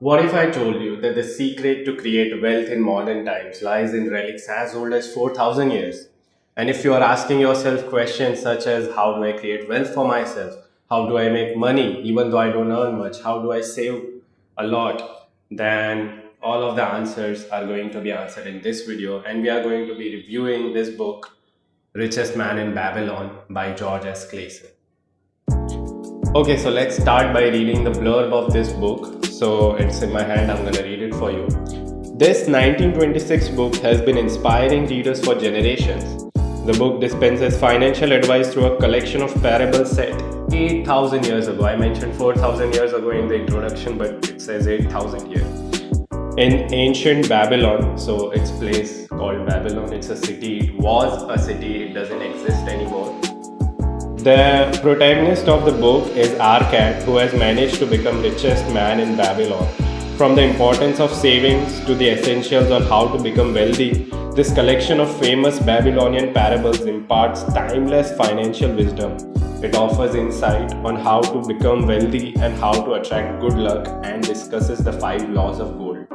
What if I told you that the secret to create wealth in modern times lies in relics as old as 4,000 years? And if you are asking yourself questions such as how do I create wealth for myself? How do I make money even though I don't earn much? How do I save a lot? Then all of the answers are going to be answered in this video. And we are going to be reviewing this book, Richest Man in Babylon by George S. Clason. Okay, so let's start by reading the blurb of this book. So it's in my hand, I'm gonna read it for you. This 1926 book has been inspiring readers for generations. The book dispenses financial advice through a collection of parables set 8,000 years ago. I mentioned 4,000 years ago in the introduction, but it says 8,000 years. In ancient Babylon, so its place called Babylon, it's a city, it was a city, it doesn't exist anymore. The protagonist of the book is Arcad, who has managed to become richest man in Babylon. From the importance of savings to the essentials on how to become wealthy, this collection of famous Babylonian parables imparts timeless financial wisdom. It offers insight on how to become wealthy and how to attract good luck and discusses the 5 laws of gold.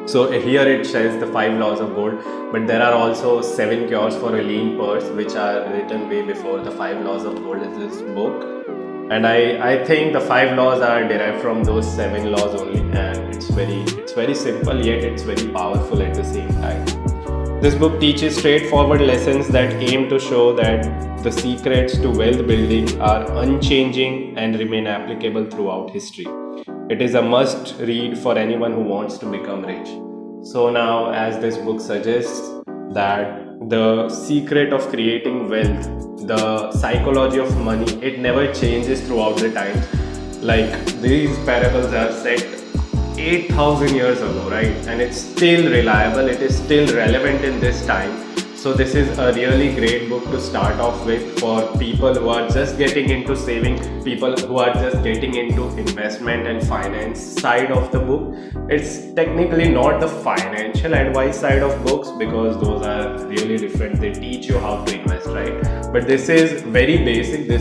So here it says the 5 laws of gold, but there are also 7 cures for a lean purse, which are written way before the 5 laws of gold in this book. And I think the 5 laws are derived from those 7 laws only, and it's very simple yet it's very powerful at the same time. This book teaches straightforward lessons that aim to show that the secrets to wealth building are unchanging and remain applicable throughout history. It is a must read for anyone who wants to become rich. So now, as this book suggests, that the secret of creating wealth, the psychology of money, it never changes throughout the times. Like these parables are set 8,000 years ago, right? And it's still reliable, it is still relevant in this time. So this is a really great book to start off with for people who are just getting into saving, people who are just getting into investment and finance side of the book. It's technically not the financial advice side of books because those are really different. They teach you how to invest, right? But this is very basic.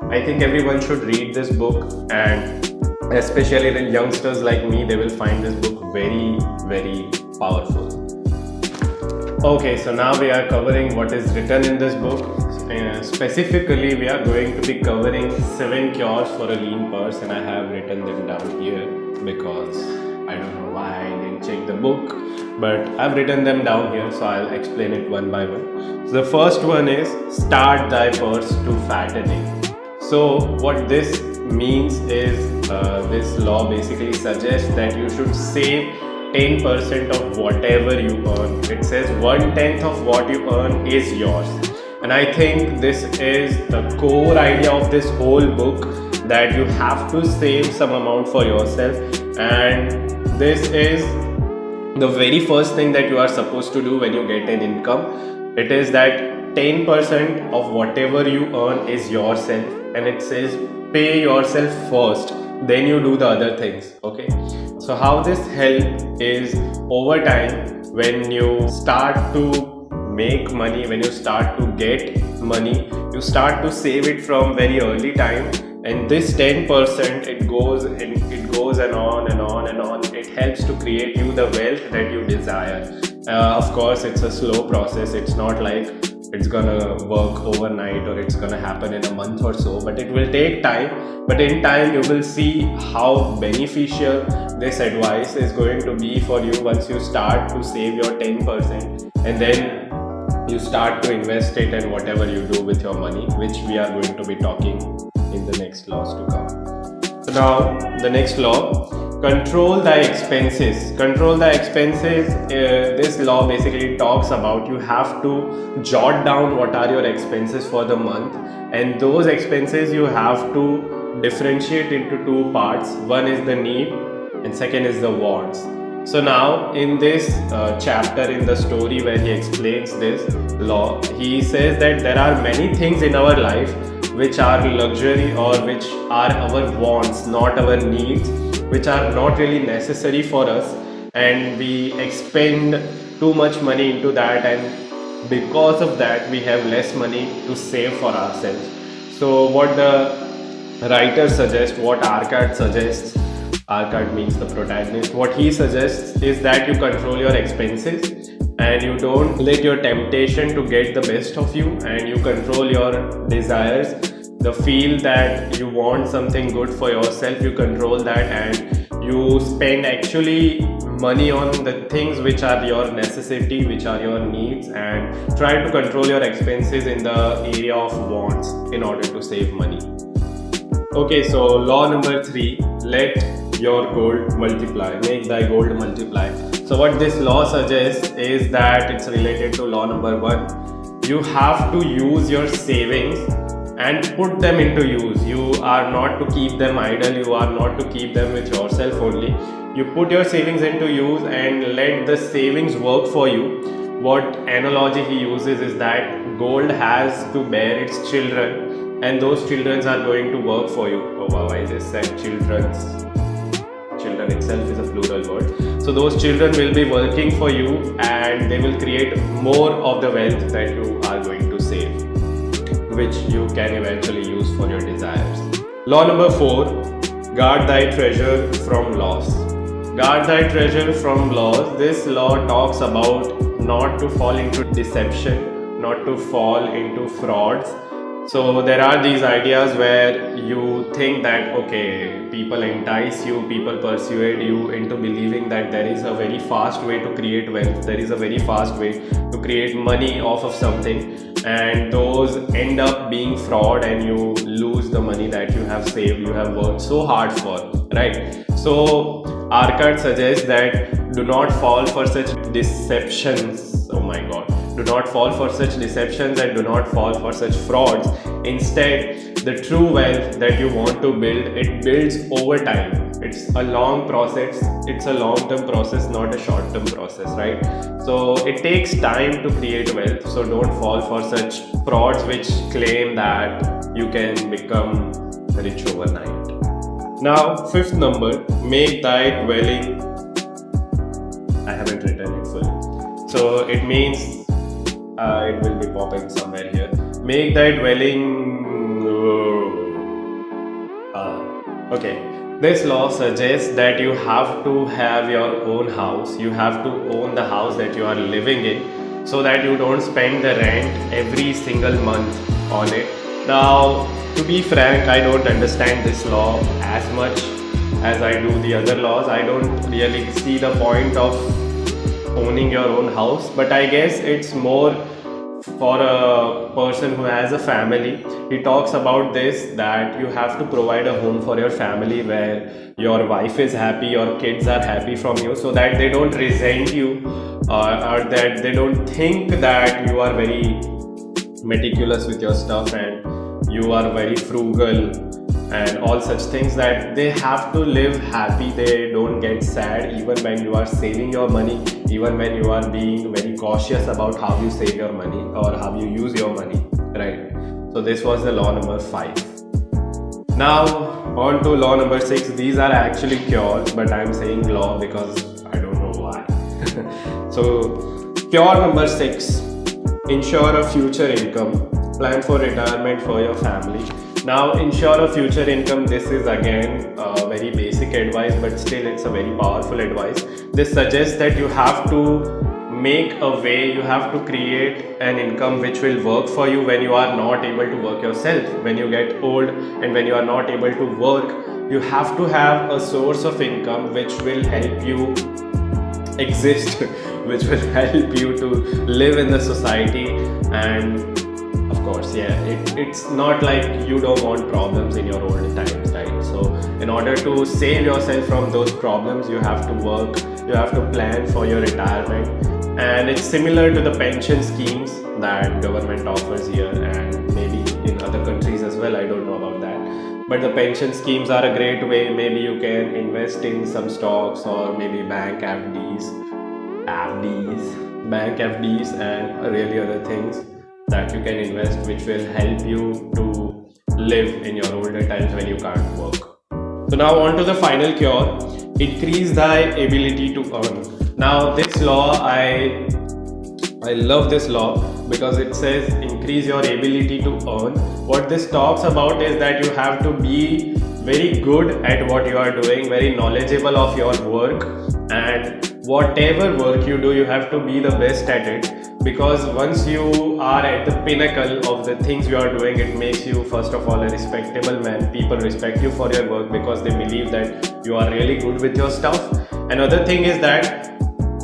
I think everyone should read this book, and especially the youngsters like me, they will find this book very, very powerful. Okay, so now we are covering what is written in this book. Specifically, we are going to be covering 7 cures for a lean purse, and I have written them down here because I don't know why I didn't check the book, but I've written them down here, so I'll explain it one by one. So the first one is start thy purse to fattening. So what this means is this law basically suggests that you should save 10% of whatever you earn. It says 1/10 of what you earn is yours. And I think this is the core idea of this whole book, that you have to save some amount for yourself. And this is the very first thing that you are supposed to do when you get an income. It is that 10% of whatever you earn is yourself, and it says pay yourself first, then you do the other things. Okay, so how this helps is over time, when you start to make money, when you start to get money, you start to save it from very early time, and this 10% it goes and on and on and on. It helps to create you the wealth that you desire. Of course, it's a slow process. It's not like it's gonna work overnight or it's gonna happen in a month or so, but it will take time. But in time, you will see how beneficial this advice is going to be for you once you start to save your 10%, and then you start to invest it and whatever you do with your money, which we are going to be talking in the next laws to come. So now the next law, control thy expenses. Control thy expenses. This law basically talks about you have to jot down what are your expenses for the month, and those expenses you have to differentiate into two parts. One is the need and second is the wants. So now in this chapter in the story where he explains this law, he says that there are many things in our life which are luxury or which are our wants, not our needs, which are not really necessary for us, and we expend too much money into that, and because of that we have less money to save for ourselves. So what the writer suggests, what Arcad suggests, R card means the protagonist. What he suggests is that you control your expenses and you don't let your temptation to get the best of you, and you control your desires. The feel that you want something good for yourself, you control that, and you spend actually money on the things which are your necessity, which are your needs, and try to control your expenses in the area of wants in order to save money. Okay, so law number 3, let your gold multiply. Make thy gold multiply. So what this law suggests is that it's related to law number 1. You have to use your savings and put them into use. You are not to keep them idle. You are not to keep them with yourself only. You put your savings into use and let the savings work for you. What analogy he uses is that gold has to bear its children, and those children are going to work for you. Oh wow, I just said children's. Children itself is a plural word. So those children will be working for you, and they will create more of the wealth that you are going to save, which you can eventually use for your desires. Law number 4, guard thy treasure from loss. Guard thy treasure from loss. This law talks about not to fall into deception, not to fall into frauds. So there are these ideas where you think that, okay, people entice you, people persuade you into believing that there is a very fast way to create wealth, there is a very fast way to create money off of something, and those end up being fraud, and you lose the money that you have saved, you have worked so hard for, right? So R card suggests that do not fall for such deceptions. Oh my god. Do not fall for such deceptions and do not fall for such frauds. Instead, the true wealth that you want to build, it builds over time. It's a long process. It's a long-term process, not a short-term process, right? So it takes time to create wealth. So don't fall for such frauds which claim that you can become rich overnight. Now, 5th number, make thy dwelling. I haven't written it fully. So it means it will be popping somewhere here. Make thy dwelling. Okay. This law suggests that you have to have your own house. You have to own the house that you are living in, so that you don't spend the rent every single month on it. Now, to be frank, I don't understand this law as much as I do the other laws. I don't really see the point of owning your own house, but I guess it's more for a person who has a family. He talks about this, that you have to provide a home for your family where your wife is happy, your kids are happy from you, so that they don't resent you, or that they don't think that you are very meticulous with your stuff and you are very frugal and all such things, that they have to live happy. They don't get sad even when you are saving your money, even when you are being very cautious about how you save your money or how you use your money, right? So this was the law number 5. Now on to law number 6. These are actually cures, but I'm saying law because I don't know why. So cure number 6, ensure a future income. Plan for retirement for your family. Now, ensure a future income. This is again very basic advice, but still it's a very powerful advice. This suggests that you have to make a way, you have to create an income which will work for you when you are not able to work yourself. When you get old and when you are not able to work, you have to have a source of income which will help you exist, which will help you to live in the society. And of course, it's not like you don't want problems in your old times, right? So in order to save yourself from those problems, you have to work, you have to plan for your retirement. And it's similar to the pension schemes that government offers here and maybe in other countries as well. I don't know about that. But the pension schemes are a great way. Maybe you can invest in some stocks or maybe bank FDs, and really other things that you can invest, which will help you to live in your older times when you can't work. So now on to the final cure, increase thy ability to earn. Now this law, I love this law because it says increase your ability to earn. What this talks about is that you have to be very good at what you are doing, very knowledgeable of your work, and whatever work you do, you have to be the best at it, because once you are at the pinnacle of the things you are doing, it makes you first of all a respectable man. People respect you for your work because they believe that you are really good with your stuff. Another thing is that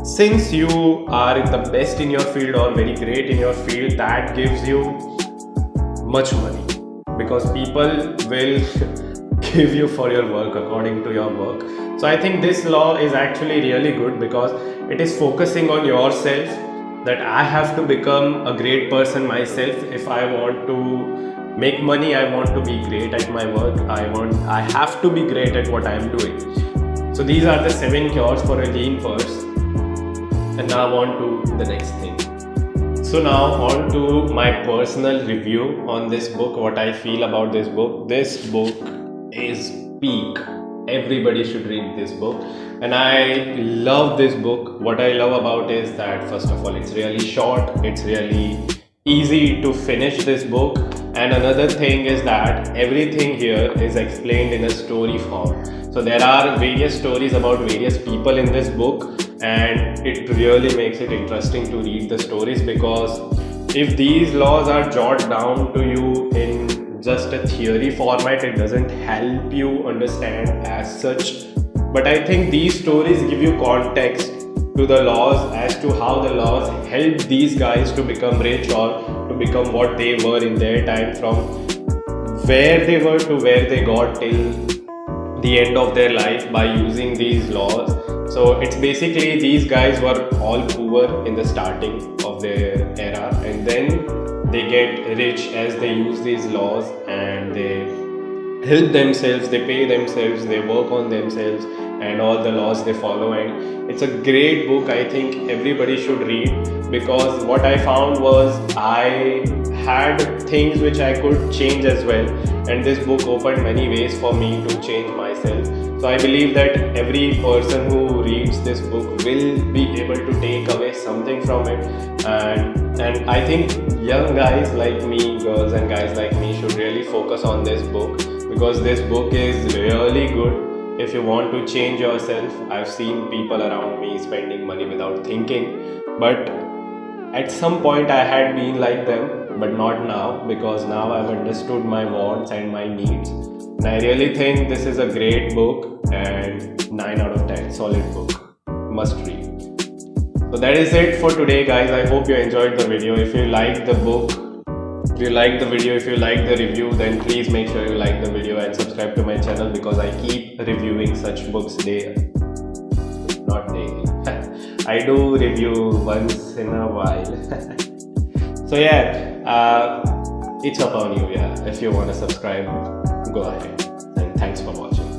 since you are the best in your field or very great in your field, that gives you much money, because people will give you for your work according to your work. So I think this law is actually really good because it is focusing on yourself, that I have to become a great person myself. If I want to make money, I want to be great at my work, I have to be great at what I am doing. So these are the 7 cures for a lean purse. And now on to the next thing. So now on to my personal review on this book, what I feel about this book. This book is peak. Everybody should read this book. And I love this book. What I love about is that first of all, it's really short. It's really easy to finish this book. And another thing is that everything here is explained in a story form. So there are various stories about various people in this book, and it really makes it interesting to read the stories, because if these laws are jotted down to you in just a theory format, it doesn't help you understand as such. But I think these stories give you context to the laws as to how the laws helped these guys to become rich or to become what they were in their time, from where they were to where they got till the end of their life by using these laws. So it's basically these guys were all poor in the starting of their era, and then they get rich as they use these laws, and they help themselves, they pay themselves, they work on themselves, and all the laws they follow. And it's a great book. I think everybody should read, because what I found was I had things which I could change as well, and this book opened many ways for me to change myself. So I believe that every person who reads this book will be able to take away something from it, and I think young guys like me, girls and guys like me should really focus on this book, because this book is really good if you want to change yourself. I've seen people around me spending money without thinking, but at some point I had been like them, but not now, because now I've understood my wants and my needs. And I really think this is a great book, and 9 out of 10, solid book, must read. So that is it for today, guys. I hope you enjoyed the video. If you liked the book, if you liked the video, if you liked the review, then please make sure you like the video and subscribe to my channel, because I keep reviewing such books not daily. I do review once in a while. So yeah, it's up on you. Yeah, if you want to subscribe, go ahead. And thanks for watching.